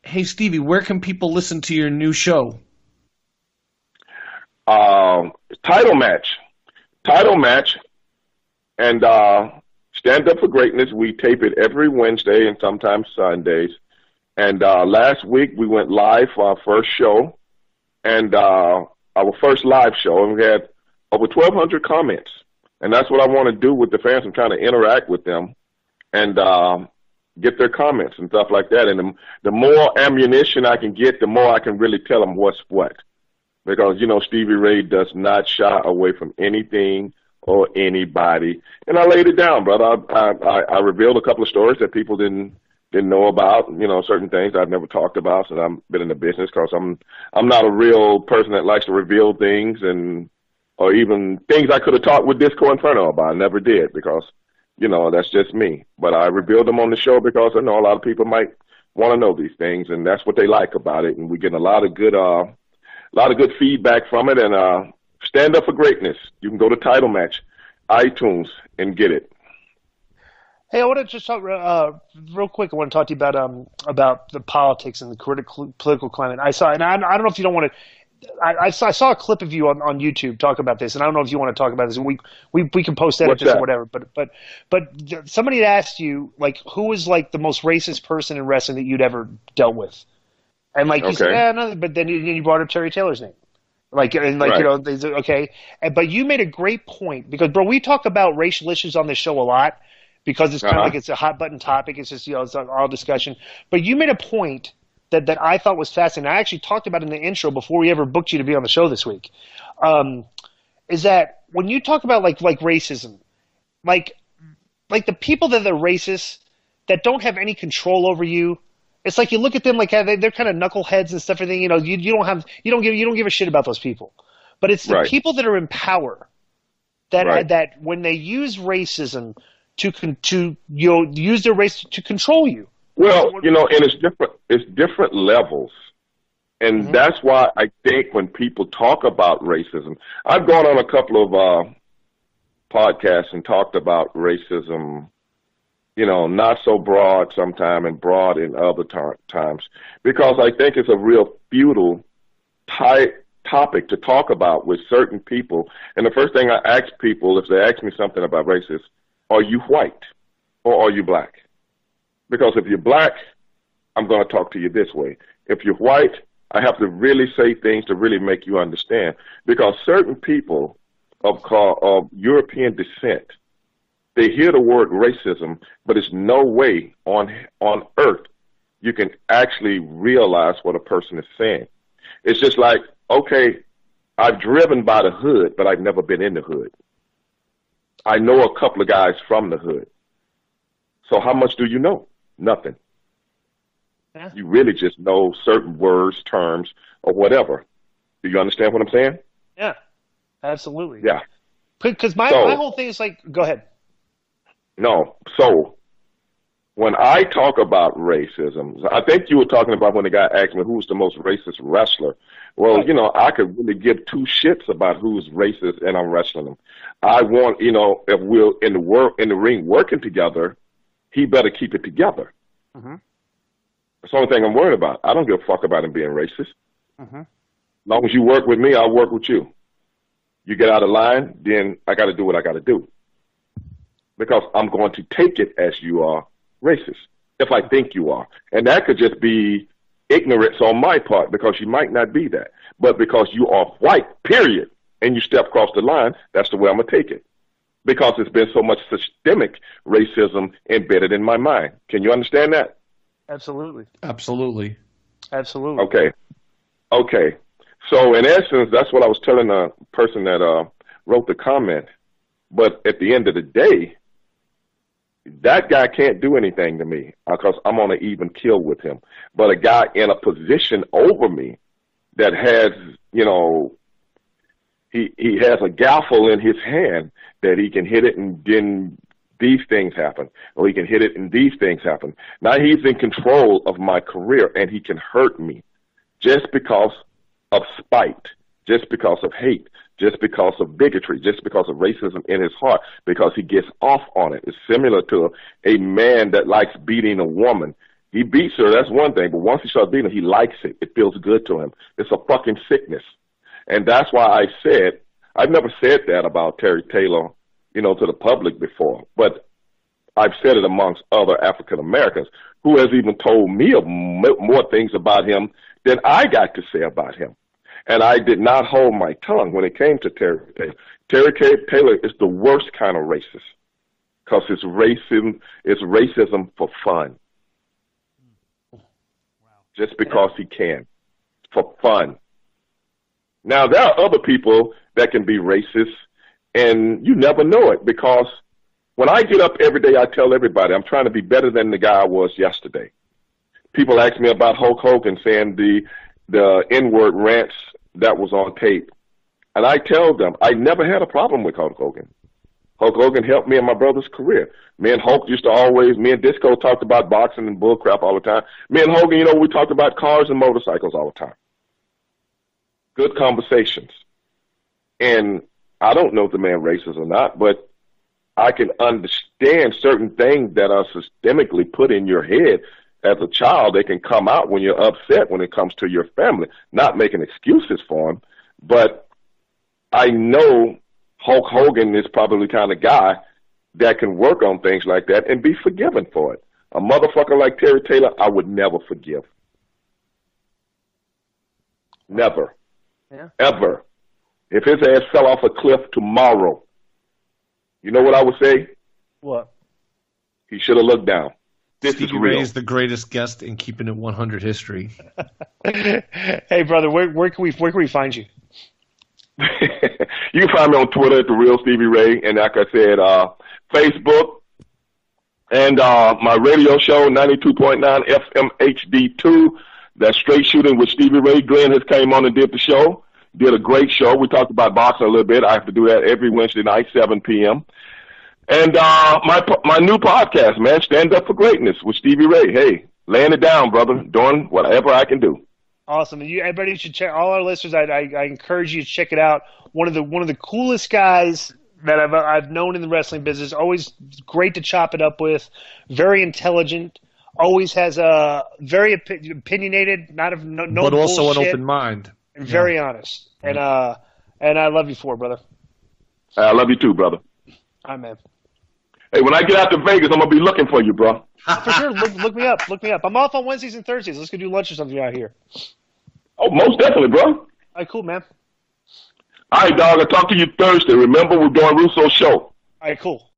Hey, Stevie, where can people listen to your new show? Title match, title match, and Stand Up for Greatness. We tape it every Wednesday and sometimes Sundays. And last week we went live for our first show, and our first live show, and we had over 1,200 comments. And that's what I want to do with the fans. I'm trying to interact with them and get their comments and stuff like that. And the more ammunition I can get, the more I can really tell them what's what. Because, Stevie Ray does not shy away from anything or anybody. And I laid it down, brother. I revealed a couple of stories that people didn't know about, certain things I've never talked about since I've been in the business, because I'm not a real person that likes to reveal things, or even things I could have talked with Disco Inferno about. I never did, because, that's just me. But I revealed them on the show because I know a lot of people might want to know these things, and that's what they like about it. And we get a lot of good feedback from it. And Stand Up for Greatness. You can go to Title Match, iTunes, and get it. Hey, I want to just talk real quick. I want to talk to you about the politics and the political climate. I saw, and I don't know if you don't want to. I saw a clip of you on YouTube talk about this, and I don't know if you want to talk about this. And we can post edit this or whatever. But somebody had asked you, like, who was like the most racist person in wrestling that you'd ever dealt with, and like you said, no, but then you brought up Terry Taylor's name. Right. They said, okay. But you made a great point, because, bro, we talk about racial issues on this show a lot, because it's kind of like it's a hot button topic. It's just, it's all discussion. But you made a point that I thought was fascinating. I actually talked about it in the intro before we ever booked you to be on the show this week. Is that when you talk about like racism, like the people that are racist that don't have any control over you, it's like you look at them like they're kind of knuckleheads and stuff. Everything, you don't give a shit about those people. But it's the people that are in power that when they use racism to use their race to control you. Well, and it's different levels. And that's why I think when people talk about racism, I've gone on a couple of podcasts and talked about racism, not so broad sometime and broad in other times, because I think it's a real feudal topic to talk about with certain people. And the first thing I ask people, if they ask me something about race, are you white or are you black? Because if you're black, I'm going to talk to you this way. If you're white, I have to really say things to really make you understand. Because certain people of European descent, they hear the word racism, but there's no way on earth you can actually realize what a person is saying. It's just like, okay, I've driven by the hood, but I've never been in the hood. I know a couple of guys from the hood. So how much do you know? Nothing. Yeah. You really just know certain words, terms, or whatever. Do you understand what I'm saying? Yeah, absolutely. Yeah. Because my whole thing is like, go ahead. No. So when I talk about racism, I think you were talking about when the guy asked me who's the most racist wrestler. Well, I could really give two shits about who's racist, and I'm wrestling them. I want, if we're in the ring working together, he better keep it together. Mm-hmm. That's the only thing I'm worried about. I don't give a fuck about him being racist. Mm-hmm. As long as you work with me, I'll work with you. You get out of line, then I got to do what I got to do. Because I'm going to take it as you are racist, if I think you are. And that could just be ignorance on my part, because you might not be that. But because you are white, period, and you step across the line, that's the way I'm going to take it. Because there's been so much systemic racism embedded in my mind. Can you understand that? Absolutely. Absolutely. Absolutely. Okay. So in essence, that's what I was telling the person that wrote the comment. But at the end of the day, that guy can't do anything to me because I'm on an even kill with him. But a guy in a position over me that has, he has a gaffle in his hand that he can hit it and then these things happen, or he can hit it and these things happen. Now he's in control of my career, and he can hurt me just because of spite, just because of hate, just because of bigotry, just because of racism in his heart, because he gets off on it. It's similar to a man that likes beating a woman. He beats her, that's one thing, but once he starts beating her, he likes it. It feels good to him. It's a fucking sickness. And that's why I've never said that about Terry Taylor, to the public before, but I've said it amongst other African Americans who has even told me more things about him than I got to say about him. And I did not hold my tongue when it came to Terry Taylor. Terry Taylor is the worst kind of racist because it's racism for fun. Just because he can, for fun. Now, there are other people that can be racist, and you never know it, because when I get up every day, I tell everybody I'm trying to be better than the guy I was yesterday. People ask me about Hulk Hogan saying the N-word rants that was on tape, and I tell them I never had a problem with Hulk Hogan. Hulk Hogan helped me in my brother's career. Me and Hulk me and Disco talked about boxing and bullcrap all the time. Me and Hogan, we talked about cars and motorcycles all the time. Good conversations. And I don't know if the man racist or not, but I can understand certain things that are systemically put in your head as a child. They can come out when you're upset when it comes to your family. Not making excuses for him, but I know Hulk Hogan is probably the kind of guy that can work on things like that and be forgiven for it. A motherfucker like Terry Taylor, I would never forgive. Never. Yeah. Ever. If his ass fell off a cliff tomorrow, you know what I would say? What? He should have looked down. This Stevie is real. Ray is the greatest guest in Keeping It 100 history. Hey, brother, where can we find you? You can find me on Twitter at The Real Stevie Ray, and like I said, Facebook, and my radio show, 92.9 FM HD2, that's Straight Shooting with Stevie Ray. Glenn has came on and did the show, did a great show. We talked about boxing a little bit. I have to do that every Wednesday night, 7 p.m. And my new podcast, man, Stand Up for Greatness with Stevie Ray. Hey, laying it down, brother, doing whatever I can do. Awesome. And everybody should check. All our listeners, I encourage you to check it out. One of the coolest guys that I've known in the wrestling business. Always great to chop it up with. Very intelligent. Always has a very opinionated. No but also bullshit, an open mind. Very honest. And I love you for it, brother. I love you too, brother. All right, man. Hey, when I get out to Vegas, I'm gonna be looking for you, bro. For sure. Look me up. Look me up. I'm off on Wednesdays and Thursdays. Let's go do lunch or something out here. Oh, most definitely, bro. All right, cool, man. All right, dog. I'll talk to you Thursday. Remember, we're doing Russo's show. All right, cool.